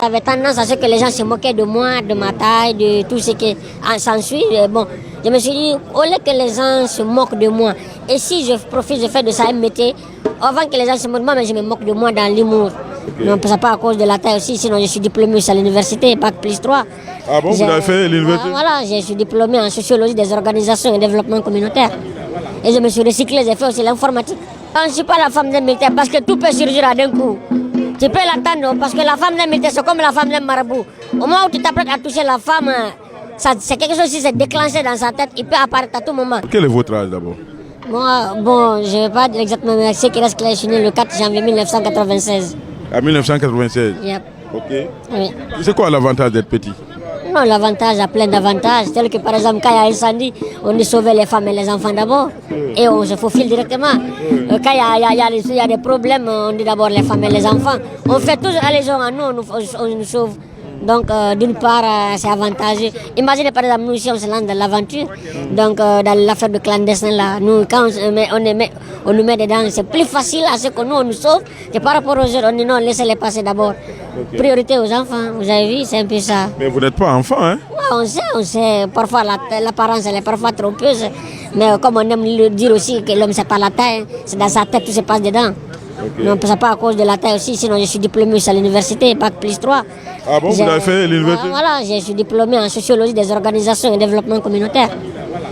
j'avais tendance à ce que les gens se moquaient de moi, de ma taille, de tout ce qui s'ensuit. Bon, je me suis dit, au lieu que les gens se moquent de moi, et si je profite, je fais de ça un métier, avant que les gens se moquent de moi, mais je me moque de moi dans l'humour. Non, c'est pas à cause de la taille aussi, sinon je suis diplômé à l'université, Bac plus 3. Ah bon, vous avez fait l'université? Voilà, je suis diplômé en sociologie des organisations et développement communautaire. Et je me suis recyclé, j'ai fait aussi l'informatique. Je ne suis pas la femme d'un militaire parce que tout peut surgir d'un coup. Tu peux l'attendre parce que la femme d'un militaire, c'est comme la femme d'un marabout. Au moment où tu t'apprêtes à toucher la femme, c'est quelque chose qui s'est déclenché dans sa tête, il peut apparaître à tout moment. Quel est votre âge d'abord? Moi, bon, je ne vais pas dire exactement, mais ce qui reste clair, je suis né le 4 janvier 1996. À 1996? Yep. Ok. Oui. C'est quoi l'avantage d'être petit? Non, l'avantage a plein d'avantages. Tel que par exemple, quand il y a un incendie, on dit sauver les femmes et les enfants d'abord. Et on se faufile directement. Quand il y a des problèmes, on dit d'abord les femmes et les enfants. On fait toujours allégeance à nous, on nous sauve. Donc, d'une part, c'est avantageux. Imaginez par exemple, nous ici, on se lance dans l'aventure. Donc, dans l'affaire de clandestin, là, nous, quand on nous met dedans, c'est plus facile à ce que nous, on nous sauve que par rapport aux autres. On dit non, laissez-les passer d'abord. Okay. Priorité aux enfants, vous avez vu, c'est un peu ça. Mais vous n'êtes pas enfant, hein? Ouais, on sait. Parfois, l'apparence, elle est parfois trompeuse. Mais comme on aime le dire aussi, que l'homme, c'est pas la taille, c'est dans sa tête, tout se passe dedans. Okay. Non, c'est pas à cause de la taille aussi, sinon je suis diplômé à l'université, Bac plus 3. Ah bon, vous avez fait l'université? Voilà, je suis diplômé en sociologie des organisations et développement communautaire.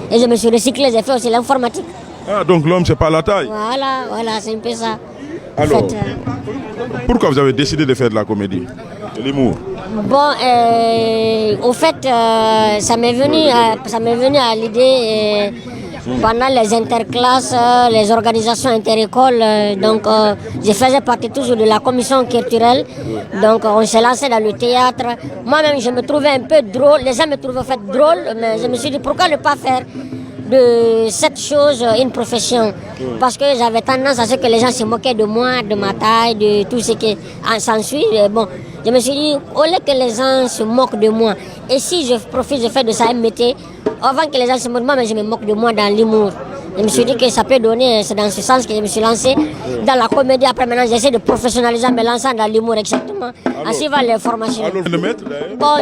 Et je me suis recyclé, j'ai fait aussi l'informatique. Ah, donc l'homme, c'est pas la taille? Voilà, c'est un peu ça. Alors, en fait, pourquoi vous avez décidé de faire de la comédie, de l'humour? Bon, au fait, ça m'est venu à l'idée pendant les interclasses, les organisations interécoles. Donc, je faisais partie toujours de la commission culturelle. Donc, on s'est lancé dans le théâtre. Moi-même, je me trouvais un peu drôle. Les gens me trouvaient en fait drôle, mais je me suis dit pourquoi ne pas faire de cette chose une profession, parce que j'avais tendance à ce que les gens se moquaient de moi, de ma taille, de tout ce qui s'ensuit. Bon, je me suis dit, au lieu que les gens se moquent de moi, et si je profite, je fais de ça un métier, avant que les gens se moquent de moi, mais je me moque de moi dans l'humour. Je me suis dit que ça peut donner, c'est dans ce sens que je me suis lancé dans la comédie. Après maintenant, j'essaie de professionnaliser en me lançant dans l'humour exactement, en suivant les formations. Bon,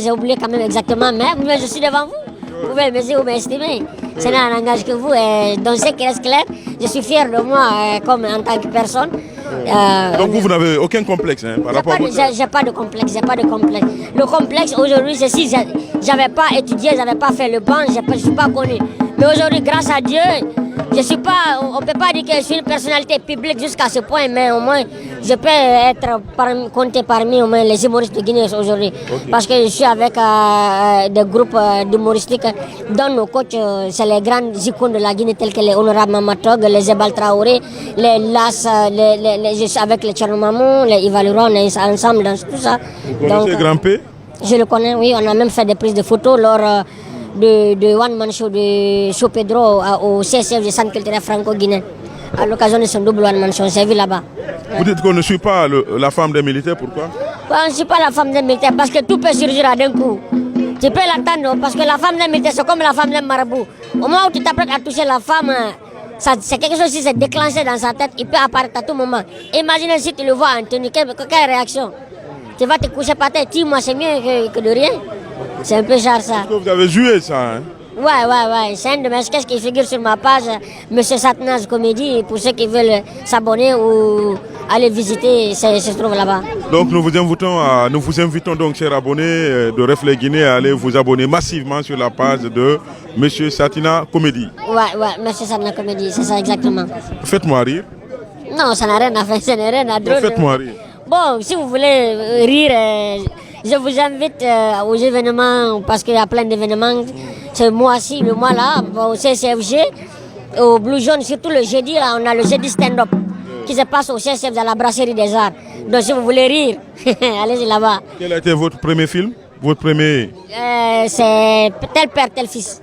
j'ai oublié quand même exactement, mais je suis devant vous. Vous pouvez me dire ou m'estimer. C'est un langage que vous. Donc, ce qui reste clair, je suis fier de moi comme en tant que personne. Donc, vous n'avez aucun complexe par rapport à votre... J'ai pas de complexe, Le complexe, aujourd'hui, c'est si j'avais pas étudié, j'avais pas fait le banc, je ne suis pas connu. Mais aujourd'hui, grâce à Dieu, je suis pas, on ne peut pas dire que je suis une personnalité publique jusqu'à ce point, mais au moins, je peux être compté parmi au moins les humoristes de Guinée aujourd'hui. Okay. Parce que je suis avec des groupes d'humoristiques dont nos coachs, c'est les grandes icônes de la Guinée, tels que les Honorables Mamatog, les Ebal Traoré, les Las, je suis avec les Tchernomamou, les Ivaluron, on est ensemble dans tout ça. Vous connaissez Grand P? Je le connais, oui, on a même fait des prises de photos lors de One Man Show de Show Pedro au CSF du Centre culturel franco-guinéen. À l'occasion de son double One Man Show, on s'est vu là-bas. Vous dites qu'on ne suit pas la femme des militaires, pourquoi? On ne suit pas la femme des militaires parce que tout peut surgir d'un coup. Tu peux l'attendre parce que la femme des militaires, c'est comme la femme d'un marabout. Au moment où tu t'apprêtes à toucher la femme, c'est quelque chose qui s'est déclenché dans sa tête, il peut apparaître à tout moment. Imaginez si tu le vois en tenue, quelle réaction? Tu vas te coucher par terre, dis-moi, c'est mieux que de rien. C'est un peu genre ça. Est-ce que vous avez joué ça, hein? Ouais. C'est un de mes sketchs qui figure sur ma page, Monsieur Satnaz Comédie, pour ceux qui veulent s'abonner ou aller visiter, se trouve là-bas. Donc nous vous invitons donc, chers abonnés de Reflet Guinée, à aller vous abonner massivement sur la page de Monsieur Satina Comédie. Ouais, Monsieur Satina Comédie, c'est ça exactement. Faites-moi rire. Non, ça n'a rien à faire, ça n'a rien à drôle. Faites-moi rire. Bon, si vous voulez rire, je vous invite aux événements, parce qu'il y a plein d'événements. Ce mois-ci, le mois-là, au CCFG, au Blue Jaune, surtout le jeudi, là, on a le jeudi stand-up qui se passe au CCF dans la brasserie des arts. Donc si vous voulez rire, allez-y là-bas. Quel a été votre premier film? Votre premier? C'est Tel père, tel fils.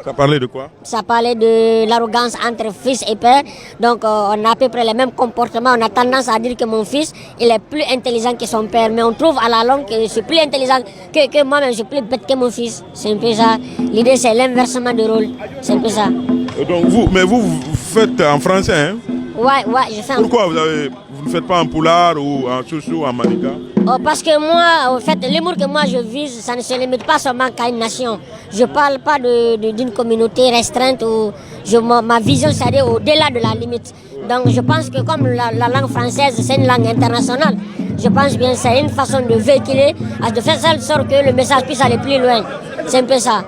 Ça parlait de quoi? Ça parlait de l'arrogance entre fils et père. Donc on a à peu près les mêmes comportements. On a tendance à dire que mon fils, il est plus intelligent que son père. Mais on trouve à la longue que je suis plus intelligent que moi-même. Je suis plus bête que mon fils. C'est un peu ça. L'idée, c'est l'inversement de rôle. C'est un peu ça. Donc vous faites en français, hein? Ouais, je fais en français. Pourquoi vous ne faites pas en poulard ou en chouchou, en manika? Oh, parce que moi, en fait, l'humour que moi je vise, ça ne se limite pas seulement qu'à une nation. Je ne parle pas d'une communauté restreinte ou ma vision c'est au-delà de la limite. Donc je pense que comme la langue française c'est une langue internationale, je pense bien que c'est une façon de véhiculer, de faire en sorte que le message puisse aller plus loin. C'est un peu ça.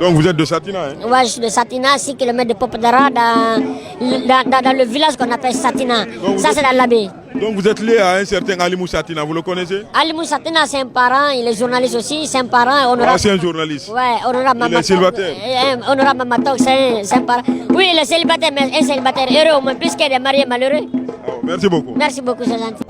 Donc vous êtes de Satina, hein? Ouais, je suis de Satina, 6 km de Popodara, dans le village qu'on appelle Satina. Donc ça, c'est dans l'abbé. Donc vous êtes lié à un certain Alimou Satina, vous le connaissez? Alimou Satina, c'est un parent, il est journaliste aussi, c'est un parent. Ah, c'est un journaliste. Ouais, honorable Mamatok. Il est célibataire? Honorable Mamatok, c'est un parent. Oui, il est célibataire, mais un célibataire heureux, au moins plus qu'il est marié malheureux. Oh, merci beaucoup. Merci beaucoup, c'est gentil.